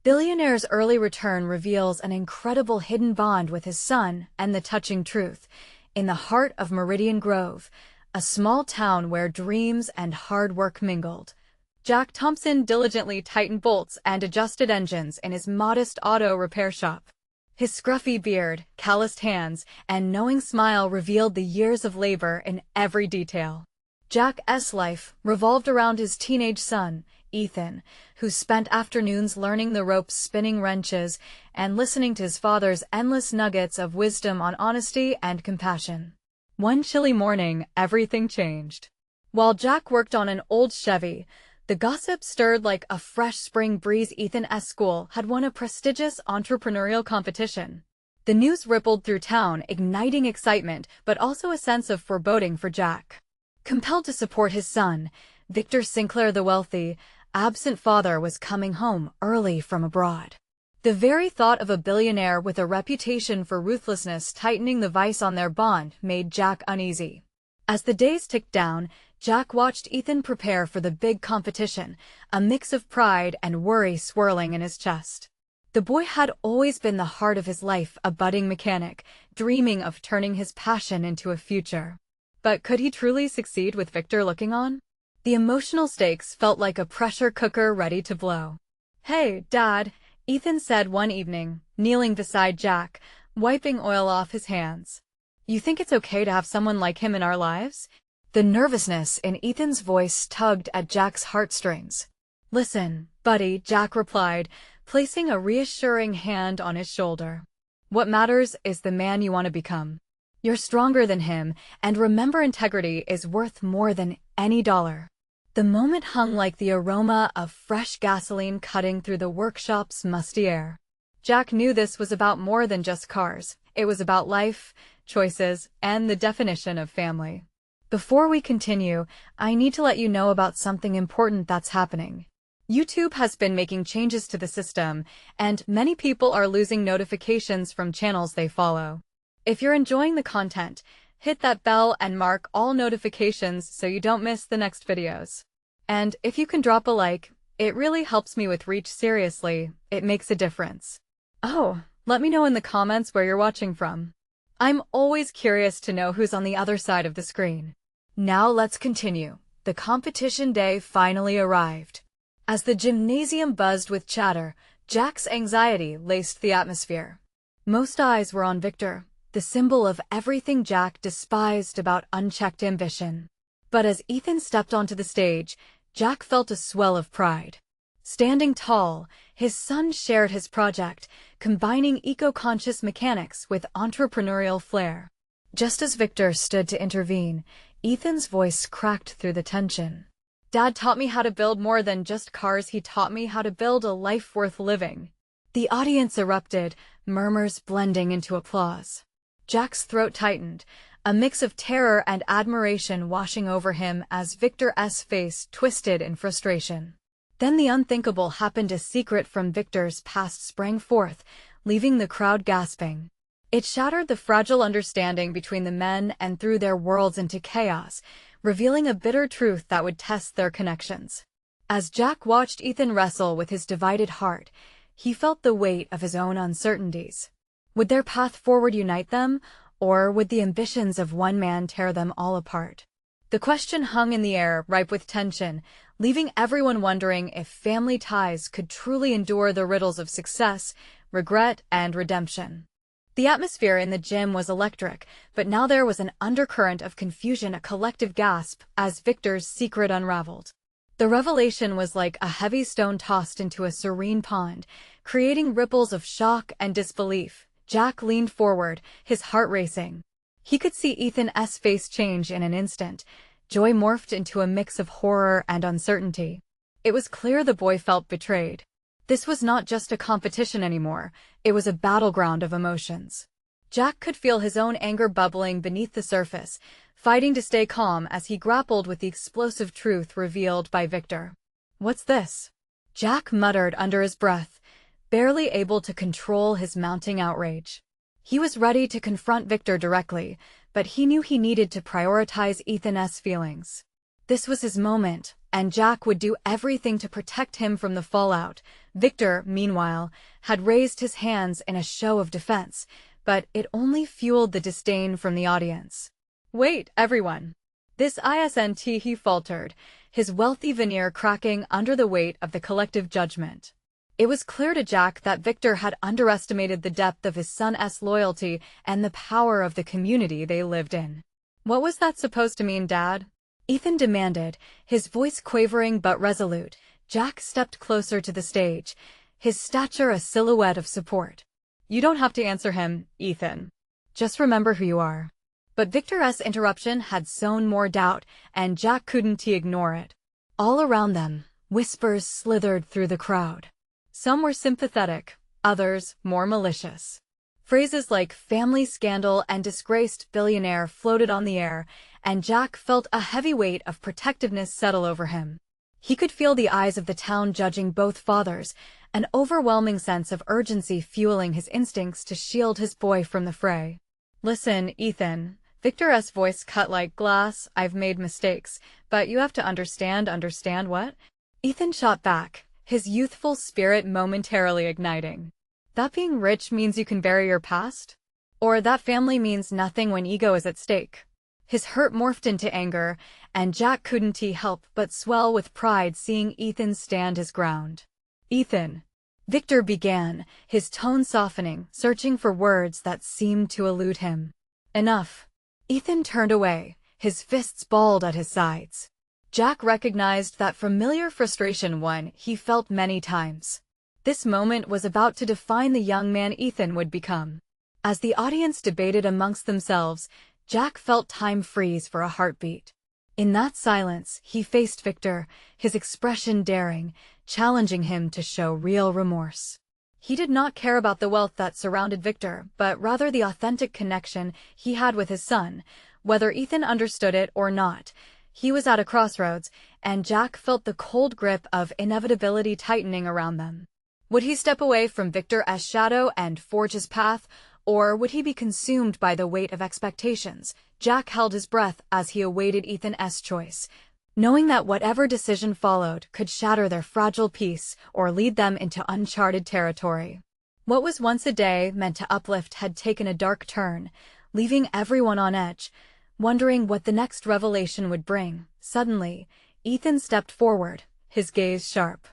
Billionaire's early return reveals an incredible hidden bond with his son and the touching truth. In the heart of Meridian Grove, a small town where dreams and hard work mingled, Jack Thompson diligently tightened bolts and adjusted engines in his modest auto repair shop. His scruffy beard, calloused hands, and knowing smile revealed the years of labor in every detail. Jack's life revolved around his teenage son, Ethan, who spent afternoons learning the ropes, spinning wrenches, and listening to his father's endless nuggets of wisdom on honesty and compassion. One chilly morning, everything changed. While Jack worked on an old Chevy, the gossip stirred like a fresh spring breeze. Ethan's school had won a prestigious entrepreneurial competition. The news rippled through town, igniting excitement, but also a sense of foreboding for Jack. Compelled to support his son, Victor Sinclair, the wealthy, absent father was coming home early from abroad. The very thought of a billionaire with a reputation for ruthlessness tightening the vice on their bond made Jack uneasy. As the days ticked down, Jack watched Ethan prepare for the big competition, a mix of pride and worry swirling in his chest. The boy had always been the heart of his life, a budding mechanic, dreaming of turning his passion into a future. But could he truly succeed with Victor looking on? The emotional stakes felt like a pressure cooker ready to blow. "Hey, Dad," Ethan said one evening, kneeling beside Jack, wiping oil off his hands. "You think it's okay to have someone like him in our lives?" The nervousness in Ethan's voice tugged at Jack's heartstrings. "Listen, buddy," Jack replied, placing a reassuring hand on his shoulder. "What matters is the man you want to become. You're stronger than him, and remember, integrity is worth more than any dollar." The moment hung like the aroma of fresh gasoline cutting through the workshop's musty air. Jack knew this was about more than just cars. It was about life, choices, and the definition of family. Before we continue, I need to let you know about something important that's happening. YouTube has been making changes to the system, and many people are losing notifications from channels they follow. If you're enjoying the content, hit that bell and mark all notifications so you don't miss the next videos. And if you can drop a like, it really helps me with reach. Seriously, it makes a difference. Oh, let me know in the comments where you're watching from. I'm always curious to know who's on the other side of the screen. Now let's continue. The competition day finally arrived. As the gymnasium buzzed with chatter, Jack's anxiety laced the atmosphere. Most eyes were on Victor, the symbol of everything Jack despised about unchecked ambition. But as Ethan stepped onto the stage, Jack felt a swell of pride. Standing tall, his son shared his project, combining eco-conscious mechanics with entrepreneurial flair. Just as Victor stood to intervene, Ethan's voice cracked through the tension. "Dad taught me how to build more than just cars. He taught me how to build a life worth living." The audience erupted, murmurs blending into applause. Jack's throat tightened, a mix of terror and admiration washing over him as Victor's face twisted in frustration. Then the unthinkable happened. A secret from Victor's past sprang forth, leaving the crowd gasping. It shattered the fragile understanding between the men and threw their worlds into chaos, revealing a bitter truth that would test their connections. As Jack watched Ethan wrestle with his divided heart, he felt the weight of his own uncertainties. Would their path forward unite them, or would the ambitions of one man tear them all apart? The question hung in the air, ripe with tension, leaving everyone wondering if family ties could truly endure the riddles of success, regret, and redemption. The atmosphere in the gym was electric, but now there was an undercurrent of confusion, a collective gasp as Victor's secret unraveled. The revelation was like a heavy stone tossed into a serene pond, creating ripples of shock and disbelief. Jack leaned forward, his heart racing. He could see Ethan's face change in an instant. Joy morphed into a mix of horror and uncertainty. It was clear the boy felt betrayed. This was not just a competition anymore, it was a battleground of emotions. Jack could feel his own anger bubbling beneath the surface, fighting to stay calm as he grappled with the explosive truth revealed by Victor. "What's this?" Jack muttered under his breath, barely able to control his mounting outrage. He was ready to confront Victor directly, but he knew he needed to prioritize Ethan's feelings. This was his moment, and Jack would do everything to protect him from the fallout. Victor, meanwhile, had raised his hands in a show of defense, but it only fueled the disdain from the audience. "Wait, everyone. This isn't," he faltered, his wealthy veneer cracking under the weight of the collective judgment. It was clear to Jack that Victor had underestimated the depth of his son's loyalty and the power of the community they lived in. "What was that supposed to mean, Dad?" Ethan demanded, his voice quavering but resolute. Jack stepped closer to the stage, his stature a silhouette of support. "You don't have to answer him, Ethan. Just remember who you are." But Victor's interruption had sown more doubt, and Jack couldn't ignore it. All around them, whispers slithered through the crowd. Some were sympathetic, others more malicious. Phrases like family scandal and disgraced billionaire floated on the air, and Jack felt a heavy weight of protectiveness settle over him. He could feel the eyes of the town judging both fathers, an overwhelming sense of urgency fueling his instincts to shield his boy from the fray. "Listen, Ethan." Victor's voice cut like glass. "I've made mistakes, but you have to understand." "Understand what?" Ethan shot back, his youthful spirit momentarily igniting. "That being rich means you can bury your past? Or that family means nothing when ego is at stake?" His hurt morphed into anger, and Jack couldn't help but swell with pride seeing Ethan stand his ground. "Ethan," Victor began, his tone softening, searching for words that seemed to elude him. "Enough." Ethan turned away, his fists balled at his sides. Jack recognized that familiar frustration one he felt many times. This moment was about to define the young man Ethan would become. As the audience debated amongst themselves, Jack felt time freeze for a heartbeat. In that silence, he faced Victor, his expression daring, challenging him to show real remorse. He did not care about the wealth that surrounded Victor, but rather the authentic connection he had with his son. Whether Ethan understood it or not, he was at a crossroads, and Jack felt the cold grip of inevitability tightening around them. Would he step away from Victor's shadow and forge his path, or would he be consumed by the weight of expectations? Jack held his breath as he awaited Ethan's choice, knowing that whatever decision followed could shatter their fragile peace or lead them into uncharted territory. What was once a day meant to uplift had taken a dark turn, leaving everyone on edge, wondering what the next revelation would bring. Suddenly, Ethan stepped forward, his gaze sharp.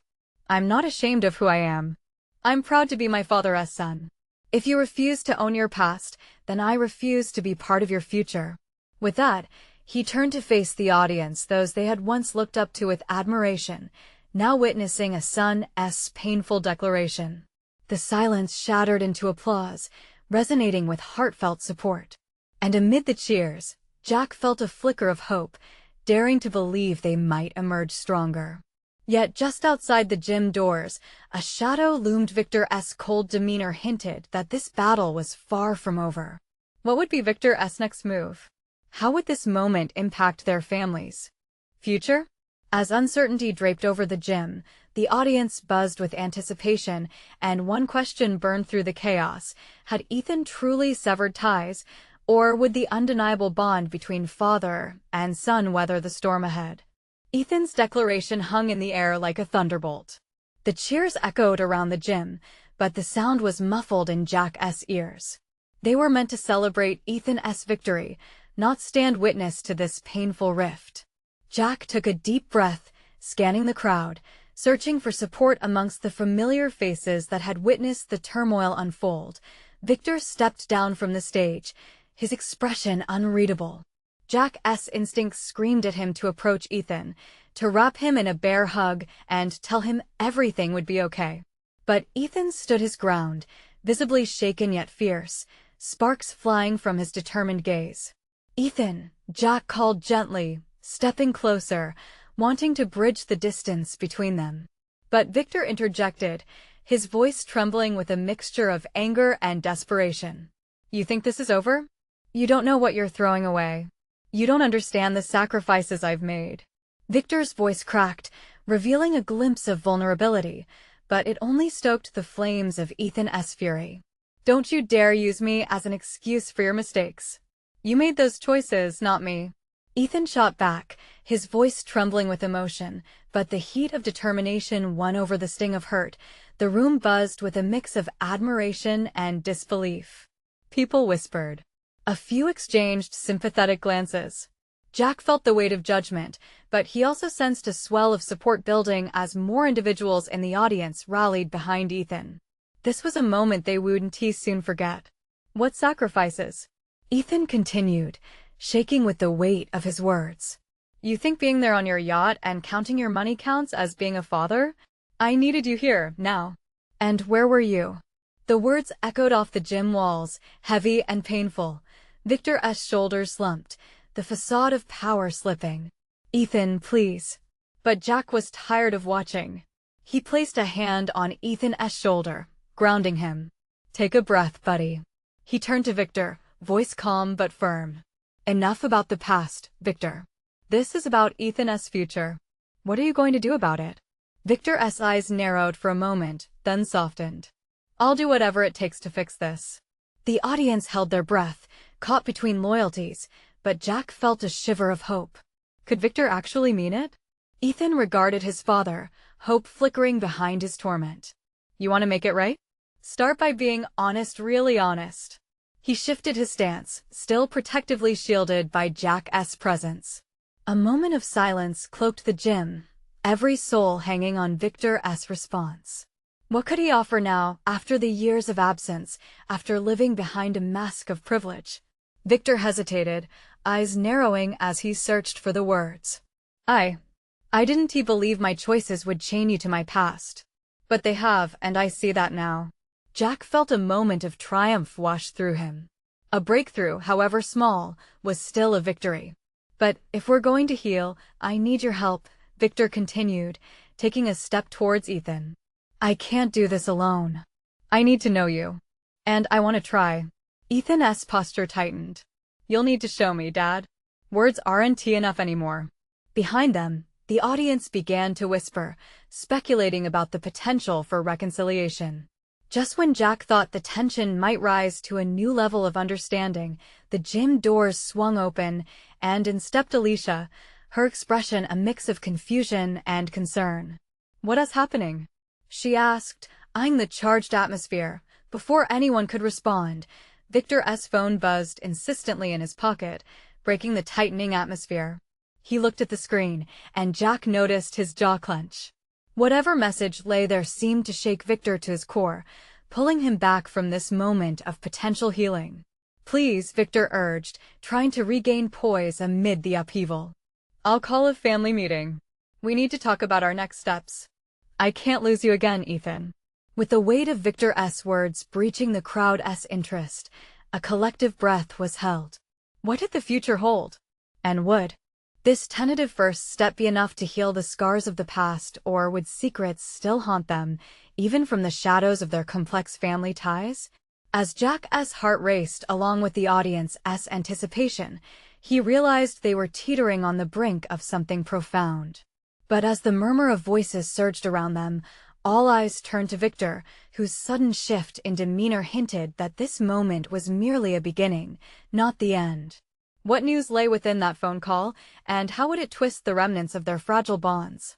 "I'm not ashamed of who I am. I'm proud to be my father's son. If you refuse to own your past, then I refuse to be part of your future." With that, he turned to face the audience, those they had once looked up to with admiration, now witnessing a son's painful declaration. The silence shattered into applause, resonating with heartfelt support. And amid the cheers, Jack felt a flicker of hope, daring to believe they might emerge stronger. Yet just outside the gym doors, a shadow loomed. Victor's cold demeanor hinted that this battle was far from over. What would be Victor's next move? How would this moment impact their families' future? As uncertainty draped over the gym, the audience buzzed with anticipation, and one question burned through the chaos. Had Ethan truly severed ties, or would the undeniable bond between father and son weather the storm ahead? Ethan's declaration hung in the air like a thunderbolt. The cheers echoed around the gym, but the sound was muffled in Jack's ears. They were meant to celebrate Ethan's victory, not stand witness to this painful rift. Jack took a deep breath, scanning the crowd, searching for support amongst the familiar faces that had witnessed the turmoil unfold. Victor stepped down from the stage, his expression unreadable. Jack's instincts screamed at him to approach Ethan, to wrap him in a bear hug and tell him everything would be okay. But Ethan stood his ground, visibly shaken yet fierce, sparks flying from his determined gaze. "Ethan," Jack called gently, stepping closer, wanting to bridge the distance between them. But Victor interjected, his voice trembling with a mixture of anger and desperation. "You think this is over? You don't know what you're throwing away. You don't understand the sacrifices I've made." Victor's voice cracked, revealing a glimpse of vulnerability, but it only stoked the flames of Ethan's fury. "Don't you dare use me as an excuse for your mistakes. You made those choices, not me." Ethan shot back, his voice trembling with emotion, but the heat of determination won over the sting of hurt. The room buzzed with a mix of admiration and disbelief. People whispered. A few exchanged sympathetic glances. Jack felt the weight of judgment, but he also sensed a swell of support building as more individuals in the audience rallied behind Ethan. This was a moment they wouldn't soon forget. What sacrifices? Ethan continued, shaking with the weight of his words. You think being there on your yacht and counting your money counts as being a father? I needed you here, now. And where were you? The words echoed off the gym walls, heavy and painful. Victor's shoulders slumped, the facade of power slipping. Ethan, please. But Jack was tired of watching. He placed a hand on Ethan's shoulder, grounding him. Take a breath, buddy. He turned to Victor, voice calm but firm. Enough about the past, Victor. This is about Ethan's future. What are you going to do about it? Victor's eyes narrowed for a moment, then softened. I'll do whatever it takes to fix this. The audience held their breath, caught between loyalties, but Jack felt a shiver of hope. Could Victor actually mean it? Ethan regarded his father, hope flickering behind his torment. You want to make it right? Start by being honest, really honest. He shifted his stance, still protectively shielded by Jack's presence. A moment of silence cloaked the gym, every soul hanging on Victor's response. What could he offer now, after the years of absence, after living behind a mask of privilege? Victor hesitated, eyes narrowing as he searched for the words. I didn't believe my choices would chain you to my past. But they have, and I see that now. Jack felt a moment of triumph wash through him. A breakthrough, however small, was still a victory. But if we're going to heal, I need your help, Victor continued, taking a step towards Ethan. I can't do this alone. I need to know you. And I want to try. Ethan's posture tightened. You'll need to show me, Dad. Words aren't enough anymore. Behind them, the audience began to whisper, speculating about the potential for reconciliation. Just when Jack thought the tension might rise to a new level of understanding, the gym doors swung open, and in stepped Alicia, her expression a mix of confusion and concern. What is happening? She asked, eyeing the charged atmosphere. Before anyone could respond, Victor's phone buzzed insistently in his pocket, breaking the tightening atmosphere. He looked at the screen, and Jack noticed his jaw clench. Whatever message lay there seemed to shake Victor to his core, pulling him back from this moment of potential healing. Please, Victor urged, trying to regain poise amid the upheaval. I'll call a family meeting. We need to talk about our next steps. I can't lose you again, Ethan. With the weight of Victor's words breaching the crowd's interest, a collective breath was held. What did the future hold? And would this tentative first step be enough to heal the scars of the past, or would secrets still haunt them, even from the shadows of their complex family ties? As Jack's heart raced along with the audience's anticipation, he realized they were teetering on the brink of something profound. But as the murmur of voices surged around them, all eyes turned to Victor, whose sudden shift in demeanor hinted that this moment was merely a beginning, not the end. What news lay within that phone call, and how would it twist the remnants of their fragile bonds?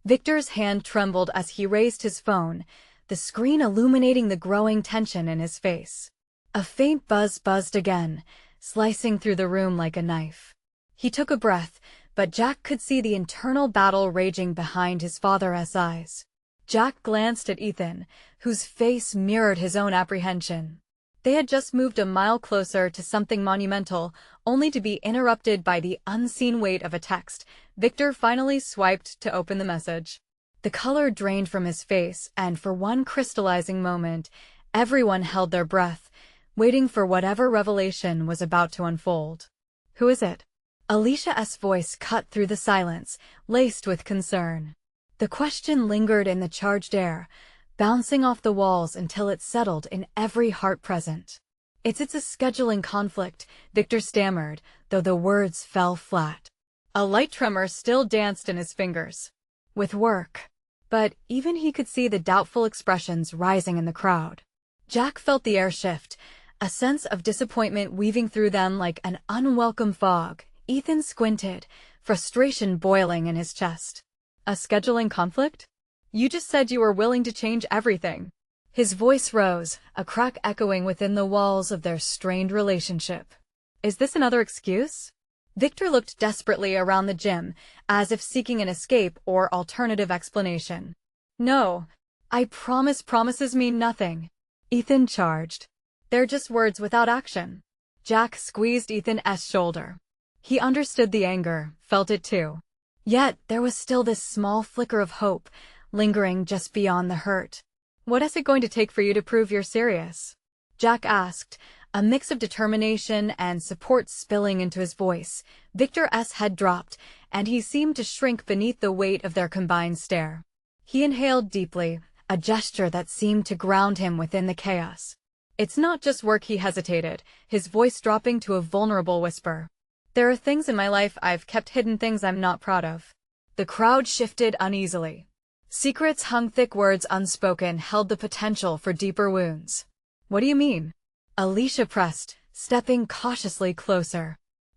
Victor's hand trembled as he raised his phone, the screen illuminating the growing tension in his face. A faint buzz buzzed again, slicing through the room like a knife. He took a breath, but Jack could see the internal battle raging behind his father's eyes. Jack glanced at Ethan, whose face mirrored his own apprehension. They had just moved a mile closer to something monumental, only to be interrupted by the unseen weight of a text. Victor finally swiped to open the message. The color drained from his face, and for one crystallizing moment, everyone held their breath, waiting for whatever revelation was about to unfold. Who is it? Alicia's voice cut through the silence, laced with concern. The question lingered in the charged air, bouncing off the walls until it settled in every heart present. It's a scheduling conflict, Victor stammered, though the words fell flat. A light tremor still danced in his fingers. With work. But even he could see the doubtful expressions rising in the crowd. Jack felt the air shift, a sense of disappointment weaving through them like an unwelcome fog. Ethan squinted, frustration boiling in his chest. A scheduling conflict? You just said you were willing to change everything. His voice rose, a crack echoing within the walls of their strained relationship. Is this another excuse? Victor looked desperately around the gym, as if seeking an escape or alternative explanation. No. I promise promises mean nothing. Ethan charged. They're just words without action. Jack squeezed Ethan's shoulder. He understood the anger, felt it too. Yet there was still this small flicker of hope, lingering just beyond the hurt. What is it going to take for you to prove you're serious? Jack asked, a mix of determination and support spilling into his voice. Victor's head dropped, and he seemed to shrink beneath the weight of their combined stare. He inhaled deeply, a gesture that seemed to ground him within the chaos. It's not just work, he hesitated, his voice dropping to a vulnerable whisper. There are things in my life I've kept hidden, things I'm not proud of. The crowd shifted uneasily. Secrets hung thick, words unspoken held the potential for deeper wounds. What do you mean? Alicia pressed, stepping cautiously closer.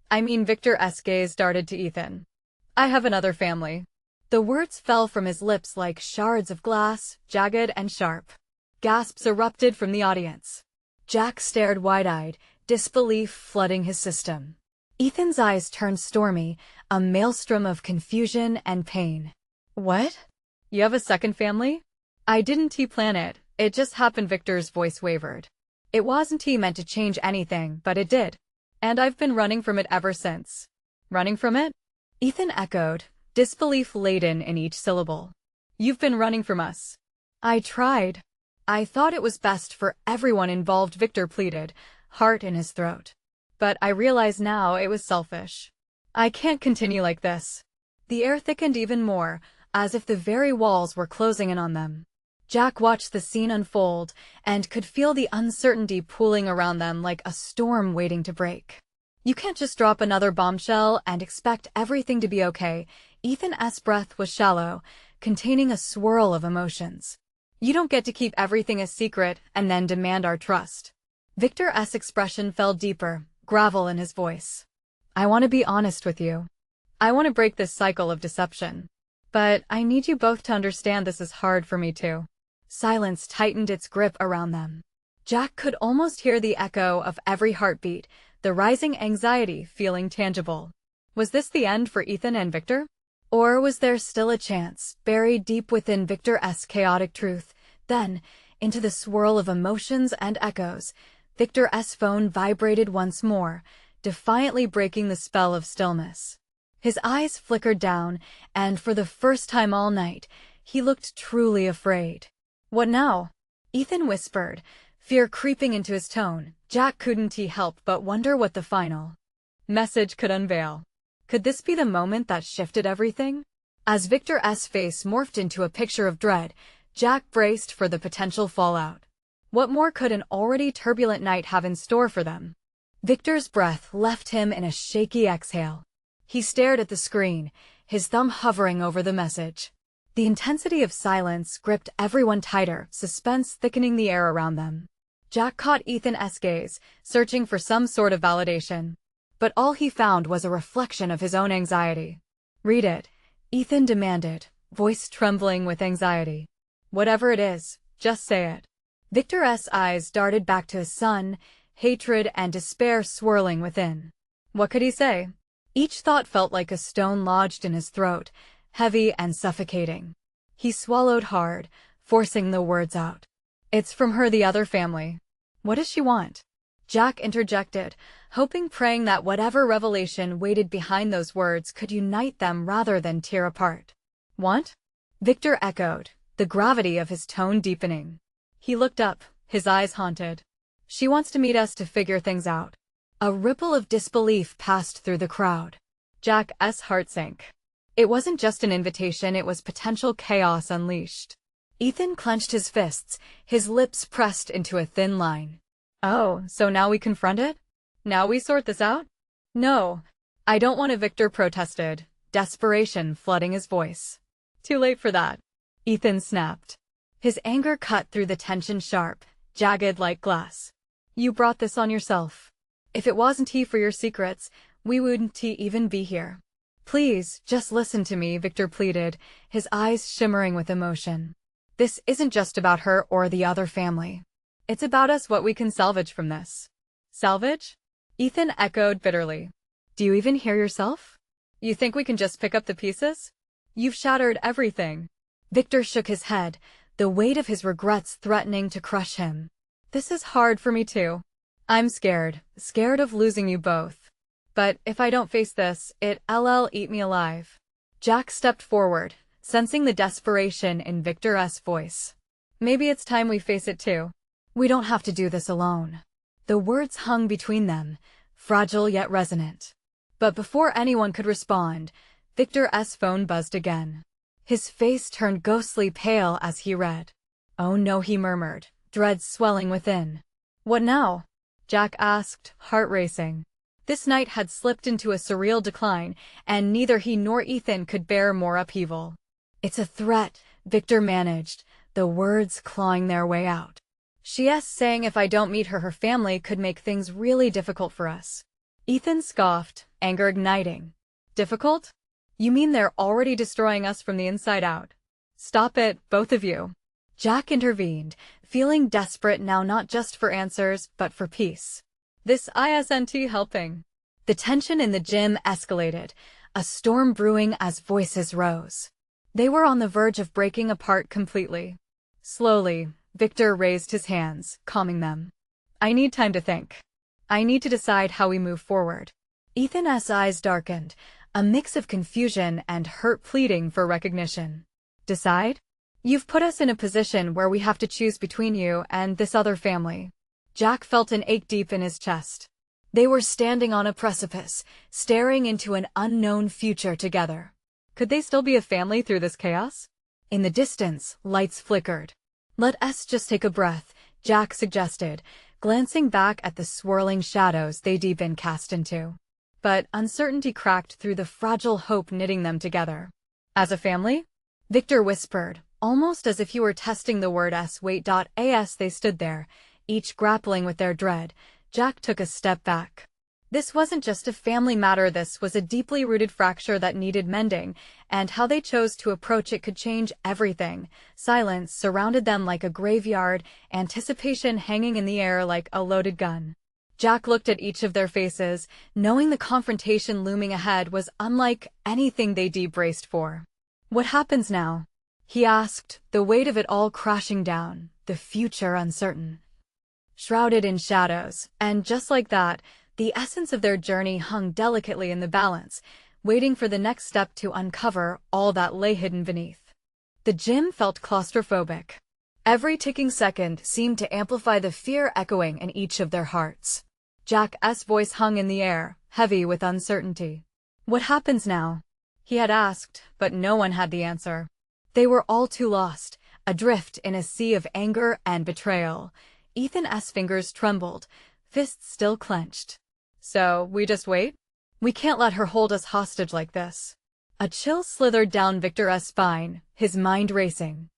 I mean, Victor's gaze darted to Ethan. I have another family. The words fell from his lips like shards of glass, jagged and sharp. Gasps erupted from the audience. Jack stared wide-eyed, disbelief flooding his system. Ethan's eyes turned stormy, a maelstrom of confusion and pain. What? You have a second family? I didn't plan it, it just happened. Victor's voice wavered. It wasn't meant to change anything, but it did. And I've been running from it ever since. Running from it? Ethan echoed, disbelief laden in each syllable. You've been running from us. I tried. I thought it was best for everyone involved, Victor pleaded, heart in his throat. But I realize now it was selfish. I can't continue like this. The air thickened even more, as if the very walls were closing in on them. Jack watched the scene unfold and could feel the uncertainty pooling around them like a storm waiting to break. You can't just drop another bombshell and expect everything to be okay. Ethan's breath was shallow, containing a swirl of emotions. You don't get to keep everything a secret and then demand our trust. Victor's expression fell deeper, gravel in his voice. I want to be honest with you. I want to break this cycle of deception. But I need you both to understand this is hard for me too. Silence tightened its grip around them. Jack could almost hear the echo of every heartbeat, the rising anxiety feeling tangible. Was this the end for Ethan and Victor? Or was there still a chance, buried deep within Victor's chaotic truth? Then, into the swirl of emotions and echoes, Victor's phone vibrated once more, defiantly breaking the spell of stillness. His eyes flickered down, and for the first time all night, he looked truly afraid. What now? Ethan whispered, fear creeping into his tone. Jack couldn't help but wonder what the final message could unveil. Could this be the moment that shifted everything? As Victor's face morphed into a picture of dread, Jack braced for the potential fallout. What more could an already turbulent night have in store for them? Victor's breath left him in a shaky exhale. He stared at the screen, his thumb hovering over the message. The intensity of silence gripped everyone tighter, suspense thickening the air around them. Jack caught Ethan's gaze, searching for some sort of validation. But all he found was a reflection of his own anxiety. Read it, Ethan demanded, voice trembling with anxiety. Whatever it is, just say it. Victor's eyes darted back to his son, hatred and despair swirling within. What could he say? Each thought felt like a stone lodged in his throat, heavy and suffocating. He swallowed hard, forcing the words out. It's from her, the other family. What does she want? Jack interjected, hoping, praying that whatever revelation waited behind those words could unite them rather than tear apart. Want? Victor echoed, the gravity of his tone deepening. He looked up, his eyes haunted. She wants to meet us to figure things out. A ripple of disbelief passed through the crowd. Jack's heart sank. It wasn't just an invitation, it was potential chaos unleashed. Ethan clenched his fists, his lips pressed into a thin line. Oh, so now we confront it? Now we sort this out? No, I don't want to, Victor protested, desperation flooding his voice. Too late for that, Ethan snapped. His anger cut through the tension sharp, jagged like glass. You brought this on yourself. If it wasn't for your secrets, we wouldn't even be here. Please, just listen to me, Victor pleaded, his eyes shimmering with emotion. This isn't just about her or the other family. It's about us, what we can salvage from this. Salvage? Ethan echoed bitterly. Do you even hear yourself? You think we can just pick up the pieces? You've shattered everything. Victor shook his head, the weight of his regrets threatening to crush him. This is hard for me too. I'm scared of losing you both. But if I don't face this, it'll eat me alive. Jack stepped forward, sensing the desperation in Victor's voice. Maybe it's time we face it too. We don't have to do this alone. The words hung between them, fragile yet resonant. But before anyone could respond, Victor's phone buzzed again. His face turned ghostly pale as he read. Oh no, he murmured, dread swelling within. What now? Jack asked, heart racing. This night had slipped into a surreal decline, and neither he nor Ethan could bear more upheaval. It's a threat, Victor managed, the words clawing their way out. She's saying if I don't meet her, her family could make things really difficult for us. Ethan scoffed, anger igniting. Difficult? You mean they're already destroying us from the inside out? Stop it, both of you. Jack intervened, feeling desperate now, not just for answers, but for peace. This isn't helping. The tension in the gym escalated, a storm brewing as voices rose. They were on the verge of breaking apart completely. Slowly, Victor raised his hands, calming them. I need time to think. I need to decide how we move forward. Ethan's eyes darkened, a mix of confusion and hurt pleading for recognition. Decide? You've put us in a position where we have to choose between you and this other family. Jack felt an ache deep in his chest. They were standing on a precipice, staring into an unknown future together. Could they still be a family through this chaos? In the distance, lights flickered. Let us just take a breath, Jack suggested, glancing back at the swirling shadows they'd been cast into. But uncertainty cracked through the fragile hope knitting them together. As a family? Victor whispered, almost as if you were testing the word s. Wait. As they stood there, each grappling with their dread, Jack took a step back. This wasn't just a family matter, this was a deeply rooted fracture that needed mending, and how they chose to approach it could change everything. Silence surrounded them like a graveyard, anticipation hanging in the air like a loaded gun. Jack looked at each of their faces, knowing the confrontation looming ahead was unlike anything they'd braced for. What happens now? He asked, the weight of it all crashing down, the future uncertain. Shrouded in shadows, and just like that, the essence of their journey hung delicately in the balance, waiting for the next step to uncover all that lay hidden beneath. The gym felt claustrophobic. Every ticking second seemed to amplify the fear echoing in each of their hearts. Jack's voice hung in the air, heavy with uncertainty. What happens now? He had asked, but no one had the answer. They were all too lost, adrift in a sea of anger and betrayal. Ethan's fingers trembled, fists still clenched. So, we just wait? We can't let her hold us hostage like this. A chill slithered down Victor's spine, his mind racing.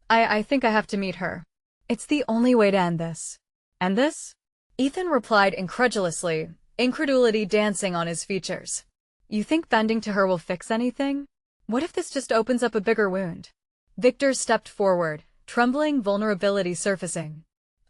I think I have to meet her. It's the only way to end this. End this? Ethan replied incredulously, incredulity dancing on his features. You think bending to her will fix anything? What if this just opens up a bigger wound? Victor stepped forward, trembling vulnerability surfacing.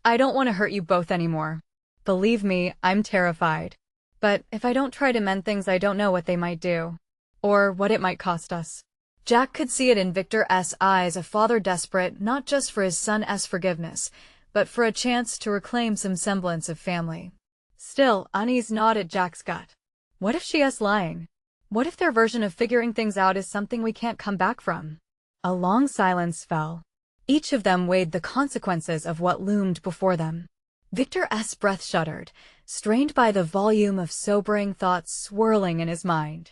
I don't want to hurt you both anymore. Believe me, I'm terrified. But if I don't try to mend things, I don't know what they might do. Or what it might cost us. Jack could see it in Victor's eyes, a father desperate not just for his son's forgiveness, but for a chance to reclaim some semblance of family. Still, unease gnawed at Jack's gut. What if she is lying? What if their version of figuring things out is something we can't come back from? A long silence fell. Each of them weighed the consequences of what loomed before them. Victor's breath shuddered, strained by the volume of sobering thoughts swirling in his mind.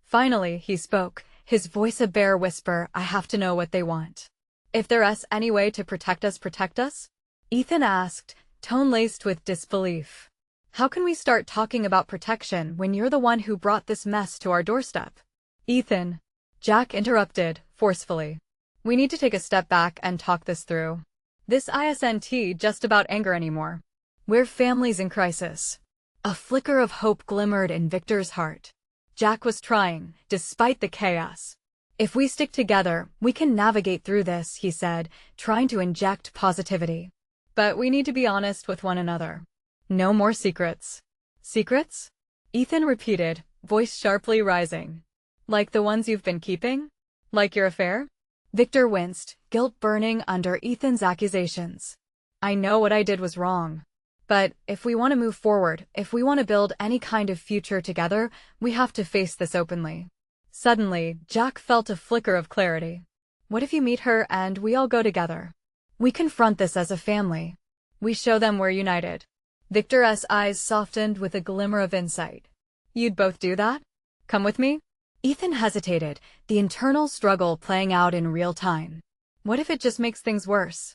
Finally, he spoke, his voice a bare whisper. I have to know what they want. If there's any way to protect us? Ethan asked, tone laced with disbelief. How can we start talking about protection when you're the one who brought this mess to our doorstep? Ethan, Jack interrupted, forcefully. We need to take a step back and talk this through. This isn't just about anger anymore. We're families in crisis. A flicker of hope glimmered in Victor's heart. Jack was trying, despite the chaos. "If we stick together, we can navigate through this," he said, trying to inject positivity. "But we need to be honest with one another. No more secrets." "Secrets?" Ethan repeated, voice sharply rising. "Like the ones you've been keeping? Like your affair?" Victor winced, guilt burning under Ethan's accusations. "I know what I did was wrong. But if we want to move forward, if we want to build any kind of future together, we have to face this openly." Suddenly, Jack felt a flicker of clarity. "What if you meet her and we all go together? We confront this as a family. We show them we're united." Victor's eyes softened with a glimmer of insight. "You'd both do that? Come with me?" Ethan hesitated, the internal struggle playing out in real time. "What if it just makes things worse?"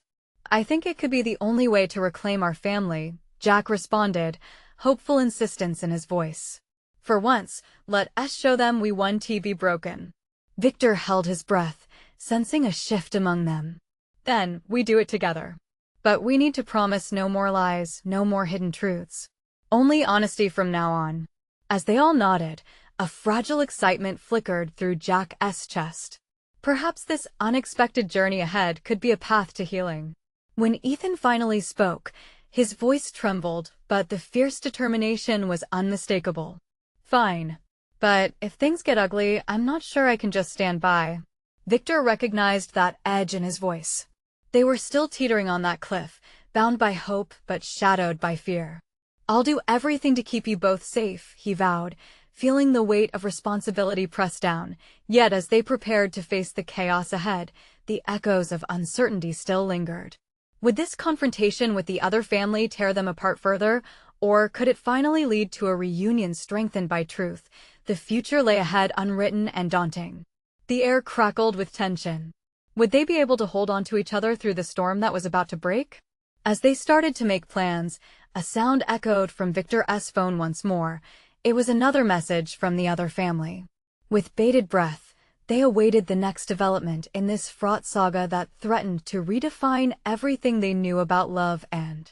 "I think it could be the only way to reclaim our family," Jack responded, hopeful insistence in his voice. "For once, let us show them we want to be broken." Victor held his breath, sensing a shift among them. "Then, we do it together. But we need to promise no more lies, no more hidden truths. Only honesty from now on." As they all nodded, a fragile excitement flickered through Jack's chest. Perhaps this unexpected journey ahead could be a path to healing. When Ethan finally spoke, his voice trembled, but the fierce determination was unmistakable. "Fine. But if things get ugly, I'm not sure I can just stand by." Victor recognized that edge in his voice. They were still teetering on that cliff, bound by hope but shadowed by fear. "I'll do everything to keep you both safe," he vowed, feeling the weight of responsibility press down. Yet as they prepared to face the chaos ahead, the echoes of uncertainty still lingered. Would this confrontation with the other family tear them apart further, or could it finally lead to a reunion strengthened by truth? The future lay ahead, unwritten and daunting. The air crackled with tension. Would they be able to hold on to each other through the storm that was about to break? As they started to make plans, a sound echoed from Victor's phone once more. It was another message from the other family. With bated breath, they awaited the next development in this fraught saga that threatened to redefine everything they knew about love and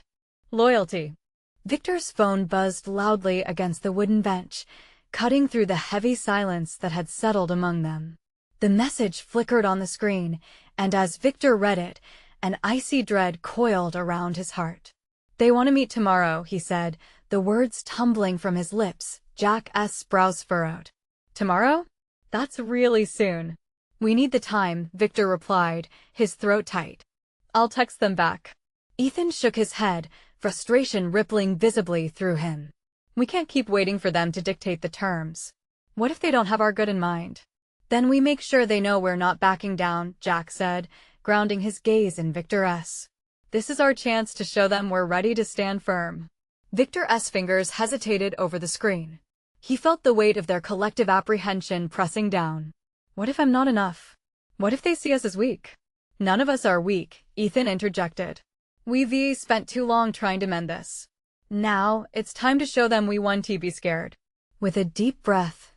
loyalty. Victor's phone buzzed loudly against the wooden bench, cutting through the heavy silence that had settled among them. The message flickered on the screen, and as Victor read it, an icy dread coiled around his heart. "They want to meet tomorrow," he said, the words tumbling from his lips. Jack's brows furrowed. "Tomorrow? That's really soon." "We need the time," Victor replied, his throat tight. "I'll text them back." Ethan shook his head, frustration rippling visibly through him. "We can't keep waiting for them to dictate the terms. What if they don't have our good in mind?" "Then we make sure they know we're not backing down," Jack said, grounding his gaze in Victor's. "This is our chance to show them we're ready to stand firm." Victor's fingers hesitated over the screen. He felt the weight of their collective apprehension pressing down. "What if I'm not enough? What if they see us as weak?" "None of us are weak," Ethan interjected. "We've spent too long trying to mend this. Now, it's time to show them we want to be scared." With a deep breath,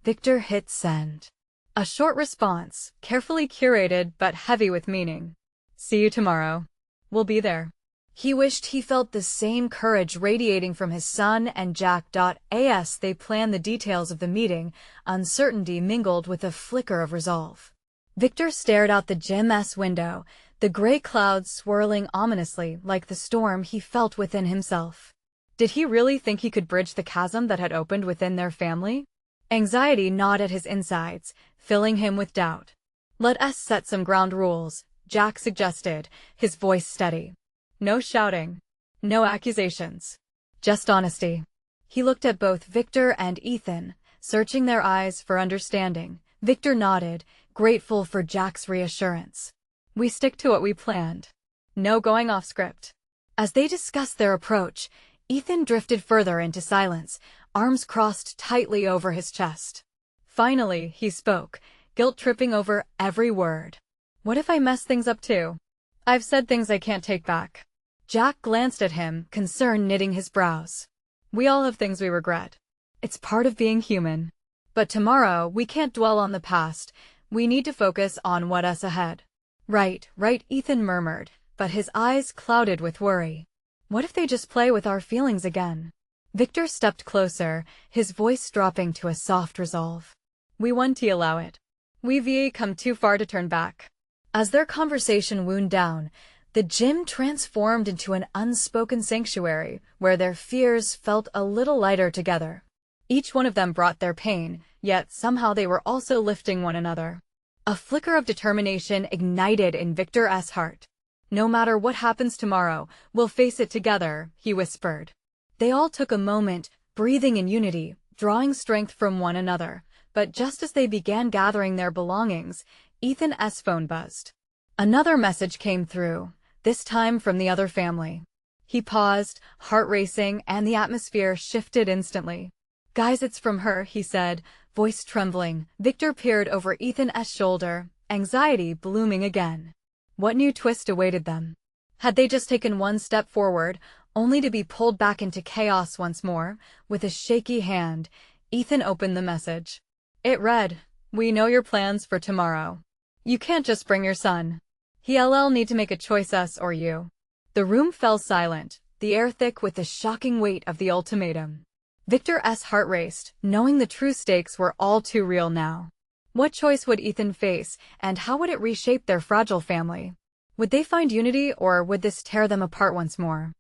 Victor hit send. A short response, carefully curated but heavy with meaning. "See you tomorrow. We'll be there." He wished he felt the same courage radiating from his son and Jack.as they planned the details of the meeting, uncertainty mingled with a flicker of resolve. Victor stared out the gym's window, the gray clouds swirling ominously like the storm he felt within himself. Did he really think he could bridge the chasm that had opened within their family? Anxiety gnawed at his insides, filling him with doubt. "Let us set some ground rules," Jack suggested, his voice steady. "No shouting. No accusations. Just honesty." He looked at both Victor and Ethan, searching their eyes for understanding. Victor nodded, grateful for Jack's reassurance. "We stick to what we planned. No going off script." As they discussed their approach, Ethan drifted further into silence, arms crossed tightly over his chest. Finally, he spoke, guilt tripping over every word. "What if I mess things up too? I've said things I can't take back." Jack glanced at him, concern knitting his brows. "We all have things we regret. It's part of being human. But tomorrow, we can't dwell on the past. We need to focus on what's ahead." Right, Ethan murmured, but his eyes clouded with worry. "What if they just play with our feelings again? Victor stepped closer, his voice dropping to a soft resolve. We won't allow it. We've come too far to turn back. As their conversation wound down, the gym transformed into an unspoken sanctuary where their fears felt a little lighter together. Each one of them brought their pain, yet somehow they were also lifting one another. A flicker of determination ignited in Victor's heart. No matter what happens tomorrow, we'll face it together, he whispered. They all took a moment, breathing in unity, drawing strength from one another. But just as they began gathering their belongings, Ethan's phone buzzed. Another message came through, this time from the other family. He paused, heart racing, and the atmosphere shifted instantly. Guys, it's from her, he said, voice trembling. Victor peered over Ethan's shoulder, anxiety blooming again. What new twist awaited them? Had they just taken one step forward, only to be pulled back into chaos once more? With a shaky hand, Ethan opened the message. It read, "We know your plans for tomorrow. You can't just bring your son. He'll need to make a choice, us or you." The room fell silent, the air thick with the shocking weight of the ultimatum. Victor's heart raced, knowing the true stakes were all too real now. What choice would Ethan face, and how would it reshape their fragile family? Would they find unity, or would this tear them apart once more?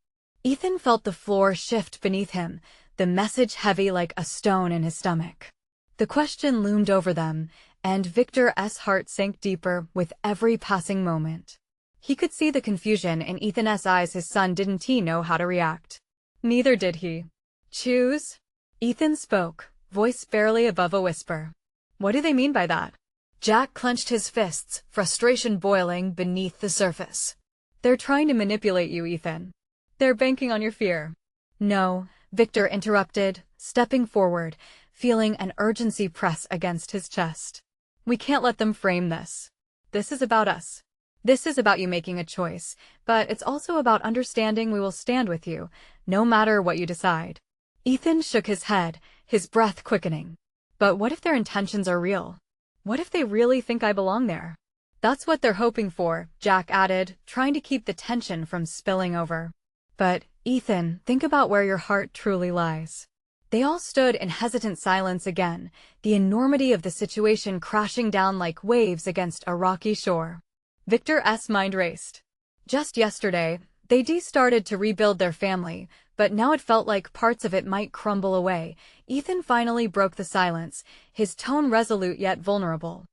Ethan felt the floor shift beneath him, the message heavy like a stone in his stomach. The question loomed over them, and Victor's heart sank deeper with every passing moment. He could see the confusion in Ethan's eyes. His son didn't know how to react. Neither did he. Choose? Ethan spoke, voice barely above a whisper. What do they mean by that? Jack clenched his fists, frustration boiling beneath the surface. They're trying to manipulate you, Ethan. They're banking on your fear. No, Victor interrupted, stepping forward, feeling an urgency press against his chest. We can't let them frame this. This is about us. This is about you making a choice, but it's also about understanding we will stand with you, no matter what you decide. Ethan shook his head, his breath quickening. But what if their intentions are real? What if they really think I belong there? That's what they're hoping for, Jack added, trying to keep the tension from spilling over. But, Ethan, think about where your heart truly lies. They all stood in hesitant silence again, the enormity of the situation crashing down like waves against a rocky shore. Victor's mind raced. Just yesterday, they started to rebuild their family, but now it felt like parts of it might crumble away. Ethan finally broke the silence, his tone resolute yet vulnerable.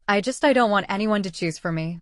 I don't want anyone to choose for me.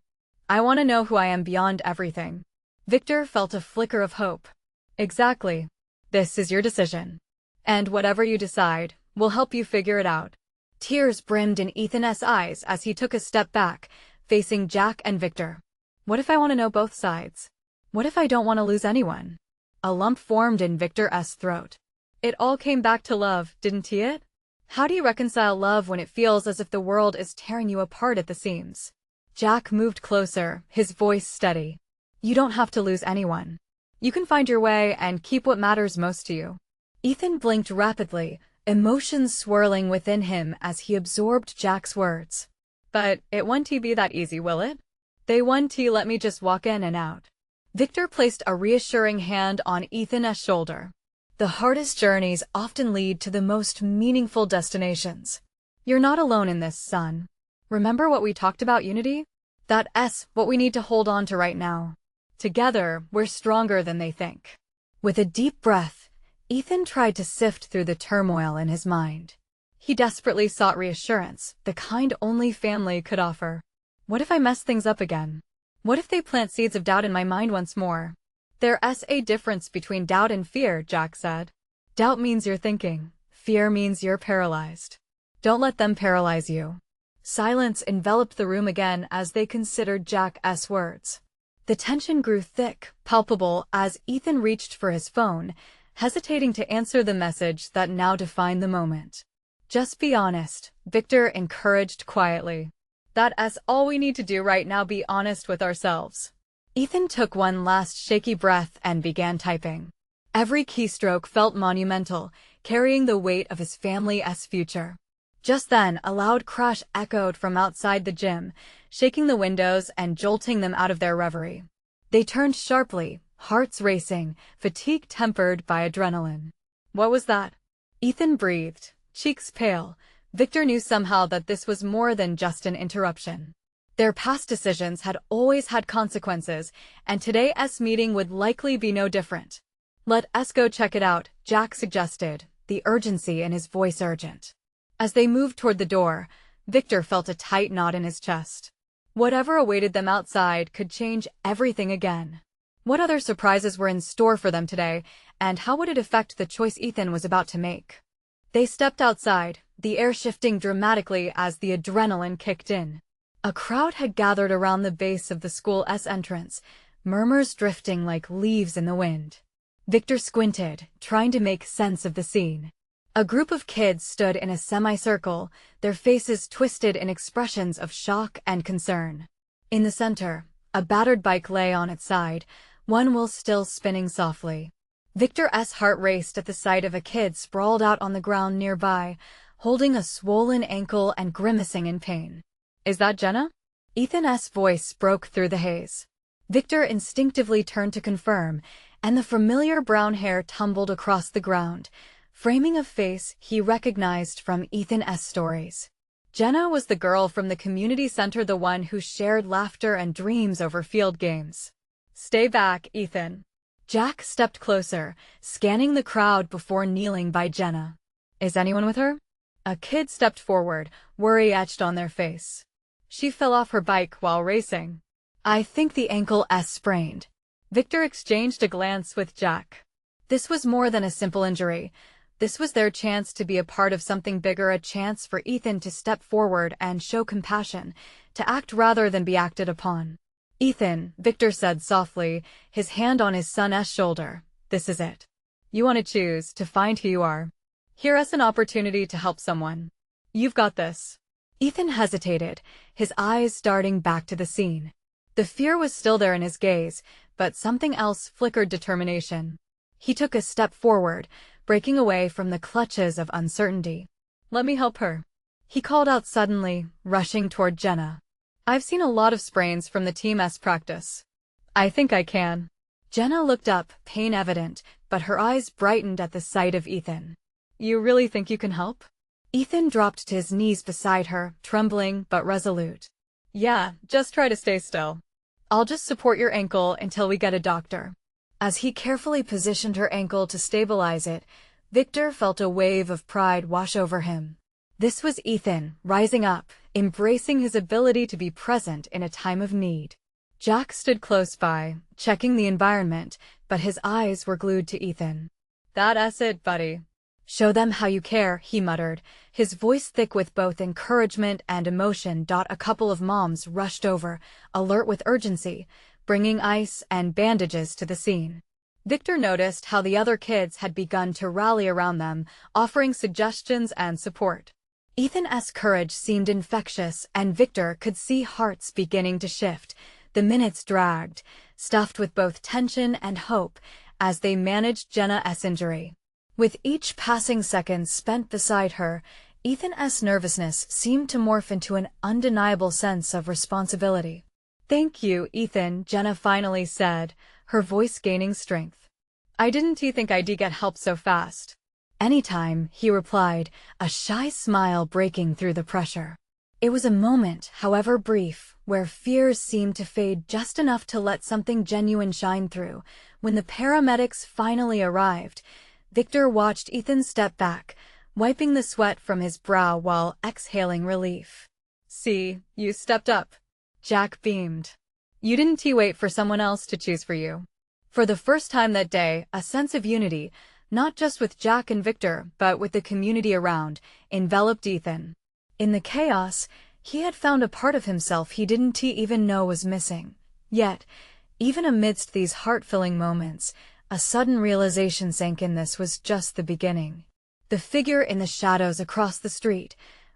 I want to know who I am beyond everything. Victor felt a flicker of hope. Exactly. This is your decision. And whatever you decide, we'll help you figure it out. Tears brimmed in Ethan's eyes as he took a step back, facing Jack and Victor. What if I want to know both sides? What if I don't want to lose anyone? A lump formed in Victor's throat. It all came back to love, didn't it? How do you reconcile love when it feels as if the world is tearing you apart at the seams? Jack moved closer, his voice steady. You don't have to lose anyone. You can find your way and keep what matters most to you. Ethan blinked rapidly, emotions swirling within him as he absorbed Jack's words. But it won't be that easy, will it? They won't let me just walk in and out. Victor placed a reassuring hand on Ethan's shoulder. The hardest journeys often lead to the most meaningful destinations. You're not alone in this, son. Remember what we talked about, unity? That's what we need to hold on to right now. Together, we're stronger than they think. With a deep breath, Ethan tried to sift through the turmoil in his mind. He desperately sought reassurance, the kind only family could offer. What if I mess things up again? What if they plant seeds of doubt in my mind once more? There's a difference between doubt and fear, Jack said. Doubt means you're thinking. Fear means you're paralyzed. Don't let them paralyze you. Silence enveloped the room again as they considered Jack's words. The tension grew thick, palpable, as Ethan reached for his phone, hesitating to answer the message that now defined the moment. Just be honest, Victor encouraged quietly. That's all we need to do right now, be honest with ourselves. Ethan took one last shaky breath and began typing. Every keystroke felt monumental, carrying the weight of his family's future. Just then, a loud crash echoed from outside the gym, shaking the windows and jolting them out of their reverie. They turned sharply, hearts racing, fatigue tempered by adrenaline. What was that? Ethan breathed, cheeks pale. Victor knew somehow that this was more than just an interruption. Their past decisions had always had consequences, and today's meeting would likely be no different. Let us go check it out, Jack suggested, the urgency in his voice urgent. As they moved toward the door, Victor felt a tight knot in his chest. Whatever awaited them outside could change everything again. What other surprises were in store for them today, and how would it affect the choice Ethan was about to make? They stepped outside, the air shifting dramatically as the adrenaline kicked in. A crowd had gathered around the base of the school's entrance, murmurs drifting like leaves in the wind. Victor squinted, trying to make sense of the scene. A group of kids stood in a semicircle, their faces twisted in expressions of shock and concern. In the center, a battered bike lay on its side, one wheel still spinning softly. Victor's heart raced at the sight of a kid sprawled out on the ground nearby, holding a swollen ankle and grimacing in pain. Is that Jenna? Ethan's voice broke through the haze. Victor instinctively turned to confirm, and the familiar brown hair tumbled across the ground, framing a face he recognized from Ethan's stories. Jenna was the girl from the community center, the one who shared laughter and dreams over field games. Stay back, Ethan. Jack stepped closer, scanning the crowd before kneeling by Jenna. Is anyone with her? A kid stepped forward, worry etched on their face. She fell off her bike while racing. I think the ankle's sprained. Victor exchanged a glance with Jack. This was more than a simple injury. This was their chance to be a part of something bigger, a chance for Ethan to step forward and show compassion, to act rather than be acted upon. Ethan, Victor said softly, his hand on his son's shoulder. This is it. You want to choose to find who you are. Here's an opportunity to help someone. You've got this. Ethan hesitated, his eyes darting back to the scene. The fear was still there in his gaze, but something else flickered determination. He took a step forward, breaking away from the clutches of uncertainty. Let me help her. He called out suddenly, rushing toward Jenna. I've seen a lot of sprains from the team's practice. I think I can. Jenna looked up, pain evident, but her eyes brightened at the sight of Ethan. You really think you can help? Ethan dropped to his knees beside her, trembling but resolute. Yeah, just try to stay still. I'll just support your ankle until we get a doctor. As he carefully positioned her ankle to stabilize it, Victor felt a wave of pride wash over him. This was Ethan, rising up, embracing his ability to be present in a time of need. Jack stood close by, checking the environment, but his eyes were glued to Ethan. That's it, buddy. Show them how you care, he muttered, his voice thick with both encouragement and emotion. A couple of moms rushed over, alert with urgency, bringing ice and bandages to the scene. Victor noticed how the other kids had begun to rally around them, offering suggestions and support. Ethan's courage seemed infectious, and Victor could see hearts beginning to shift. The minutes dragged, stuffed with both tension and hope, as they managed Jenna's injury. With each passing second spent beside her, Ethan's nervousness seemed to morph into an undeniable sense of responsibility. Thank you, Ethan, Jenna finally said, her voice gaining strength. I didn't think I'd get help so fast. Anytime, he replied, a shy smile breaking through the pressure. It was a moment, however brief, where fears seemed to fade just enough to let something genuine shine through. When the paramedics finally arrived, Victor watched Ethan step back, wiping the sweat from his brow while exhaling relief. See, you stepped up. Jack beamed. You didn't wait for someone else to choose for you. For the first time that day, a sense of unity, not just with Jack and Victor, but with the community around, enveloped Ethan. In the chaos, he had found a part of himself he didn't even know was missing. Yet, even amidst these heart-filling moments, a sudden realization sank in: this was just the beginning. The figure in the shadows across the street,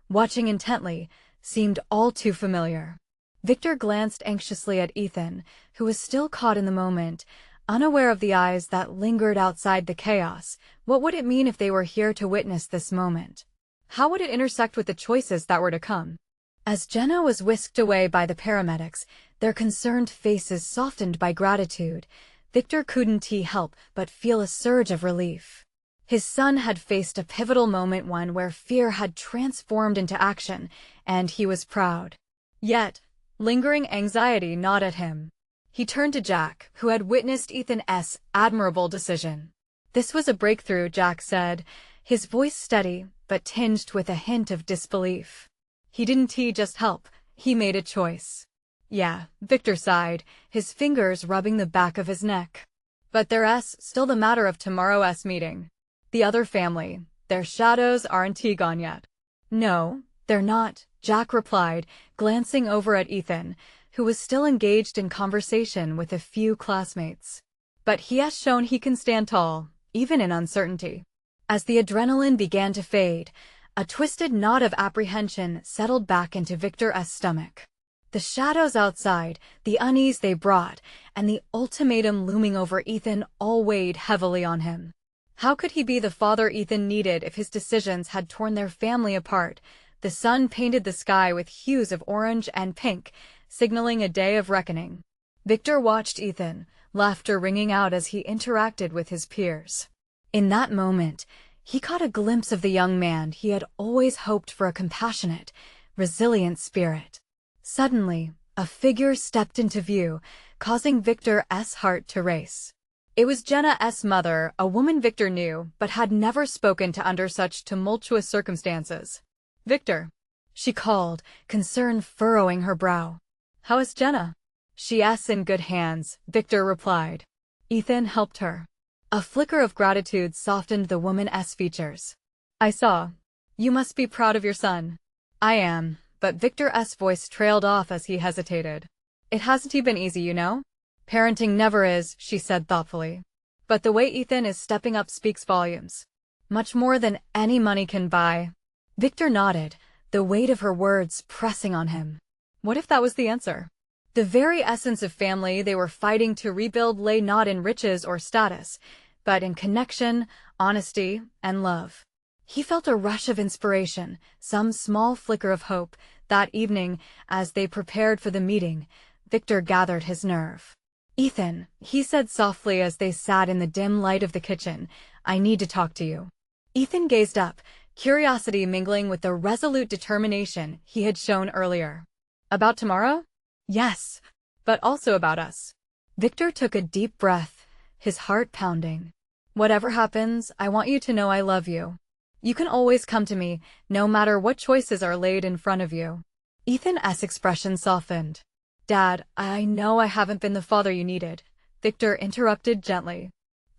watching intently, seemed all too familiar. Victor glanced anxiously at Ethan, who was still caught in the moment, unaware of the eyes that lingered outside the chaos. What would it mean if they were here to witness this moment? How would it intersect with the choices that were to come? As Jenna was whisked away by the paramedics, their concerned faces softened by gratitude, Victor couldn't help but feel a surge of relief. His son had faced a pivotal moment, one where fear had transformed into action, and he was proud. Yet, lingering anxiety gnawed at him. He turned to Jack, who had witnessed Ethan's admirable decision. "This was a breakthrough," Jack said, his voice steady but tinged with a hint of disbelief. "He didn't just help, he made a choice." "Yeah," Victor sighed, his fingers rubbing the back of his neck. "But there's still the matter of tomorrow's meeting. The other family, their shadows aren't gone yet." "No, they're not," Jack replied, glancing over at Ethan, who was still engaged in conversation with a few classmates. "But he has shown he can stand tall, even in uncertainty." As the adrenaline began to fade, a twisted knot of apprehension settled back into Victor's stomach. The shadows outside, the unease they brought, and the ultimatum looming over Ethan all weighed heavily on him. How could he be the father Ethan needed if his decisions had torn their family apart? The sun painted the sky with hues of orange and pink, signaling a day of reckoning. Victor watched Ethan, laughter ringing out as he interacted with his peers. In that moment, he caught a glimpse of the young man he had always hoped for, a compassionate, resilient spirit. Suddenly, a figure stepped into view, causing Victor's heart to race. It was Jenna's mother, a woman Victor knew but had never spoken to under such tumultuous circumstances. "Victor," she called, concern furrowing her brow. "How is Jenna?" "She's in good hands," Victor replied. Ethan helped her. A flicker of gratitude softened the woman's features. "I saw. You must be proud of your son." "I am," but Victor's voice trailed off as he hesitated. "It hasn't been easy, you know." "Parenting never is," she said thoughtfully. "But the way Ethan is stepping up speaks volumes. Much more than any money can buy." Victor nodded, the weight of her words pressing on him. What if that was the answer? The very essence of family they were fighting to rebuild lay not in riches or status, but in connection, honesty, and love. He felt a rush of inspiration, some small flicker of hope. That evening, as they prepared for the meeting, Victor gathered his nerve. "Ethan," he said softly as they sat in the dim light of the kitchen, "I need to talk to you." Ethan gazed up, curiosity mingling with the resolute determination he had shown earlier. "About tomorrow?" "Yes, but also about us." Victor took a deep breath, his heart pounding. "Whatever happens, I want you to know I love you. You can always come to me, no matter what choices are laid in front of you." Ethan's expression softened. "Dad, I know I haven't been the father you needed," Victor interrupted gently.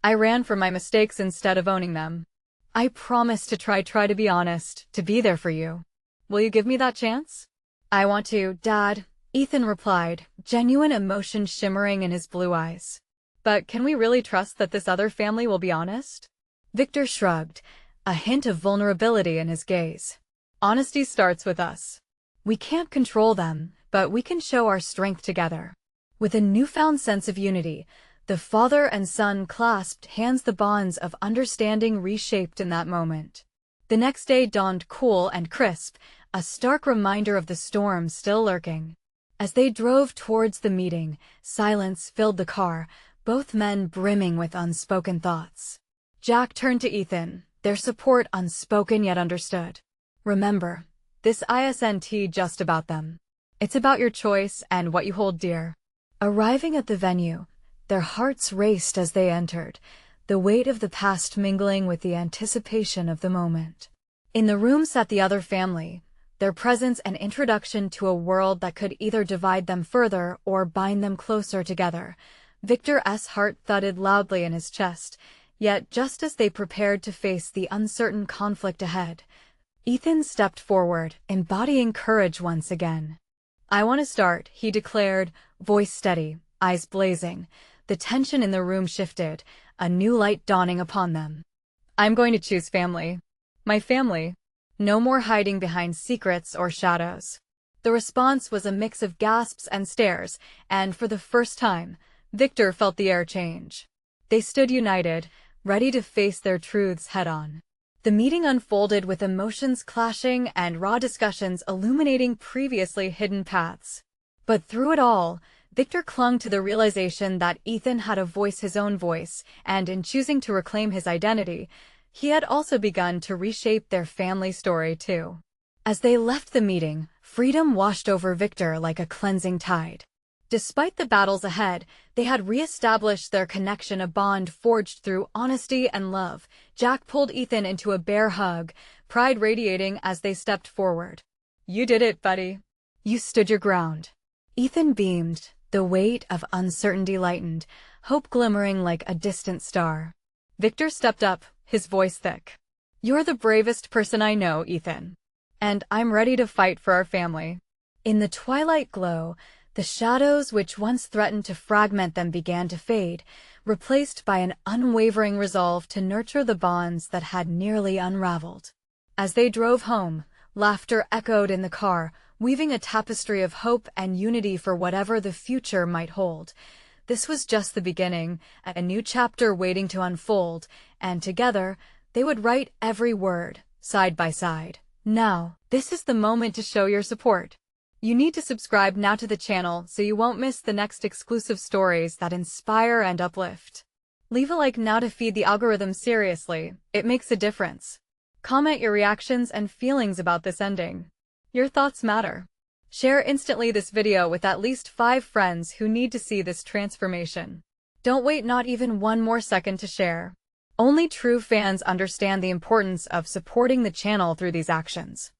"I ran from my mistakes instead of owning them. I promise to try to be honest, to be there for you. Will you give me that chance?" "I want to, Dad," Ethan replied, genuine emotion shimmering in his blue eyes. "But can we really trust that this other family will be honest?" Victor shrugged, a hint of vulnerability in his gaze. "Honesty starts with us. We can't control them, but we can show our strength together." With a newfound sense of unity, the father and son clasped hands, the bonds of understanding reshaped in that moment. The next day dawned cool and crisp, a stark reminder of the storm still lurking. As they drove towards the meeting, silence filled the car, both men brimming with unspoken thoughts. Jack turned to Ethan, their support unspoken yet understood. "Remember, this isn't just about them. It's about your choice and what you hold dear." Arriving at the venue, their hearts raced as they entered, the weight of the past mingling with the anticipation of the moment. In the room sat the other family, their presence an introduction to a world that could either divide them further or bind them closer together. Victor's heart thudded loudly in his chest, yet just as they prepared to face the uncertain conflict ahead, Ethan stepped forward, embodying courage once again. "I want to start," he declared, voice steady, eyes blazing. The tension in the room shifted, a new light dawning upon them. "I'm going to choose family. My family. No more hiding behind secrets or shadows." The response was a mix of gasps and stares, and for the first time, Victor felt the air change. They stood united, ready to face their truths head-on. The meeting unfolded with emotions clashing and raw discussions illuminating previously hidden paths. But through it all, Victor clung to the realization that Ethan had a voice, his own voice, and in choosing to reclaim his identity, He had also begun to reshape their family story too. As they left the meeting, freedom washed over Victor like a cleansing tide. Despite the battles ahead, they had re-established their connection, a bond forged through honesty and love. Jack pulled Ethan into a bear hug, pride radiating as they stepped forward. "You did it, buddy. You stood your ground." Ethan beamed, the weight of uncertainty lightened, hope glimmering like a distant star. Victor stepped up, his voice thick. "You're the bravest person I know, Ethan. And I'm ready to fight for our family." In the twilight glow, the shadows which once threatened to fragment them began to fade, replaced by an unwavering resolve to nurture the bonds that had nearly unraveled. As they drove home, laughter echoed in the car, weaving a tapestry of hope and unity for whatever the future might hold. This was just the beginning, a new chapter waiting to unfold, and together, they would write every word, side by side. Now, this is the moment to show your support. You need to subscribe now to the channel so you won't miss the next exclusive stories that inspire and uplift. Leave a like now to feed the algorithm seriously, it makes a difference. Comment your reactions and feelings about this ending. Your thoughts matter. Share instantly this video with at least 5 friends who need to see this transformation. Don't wait not even one more second to share. Only true fans understand the importance of supporting the channel through these actions.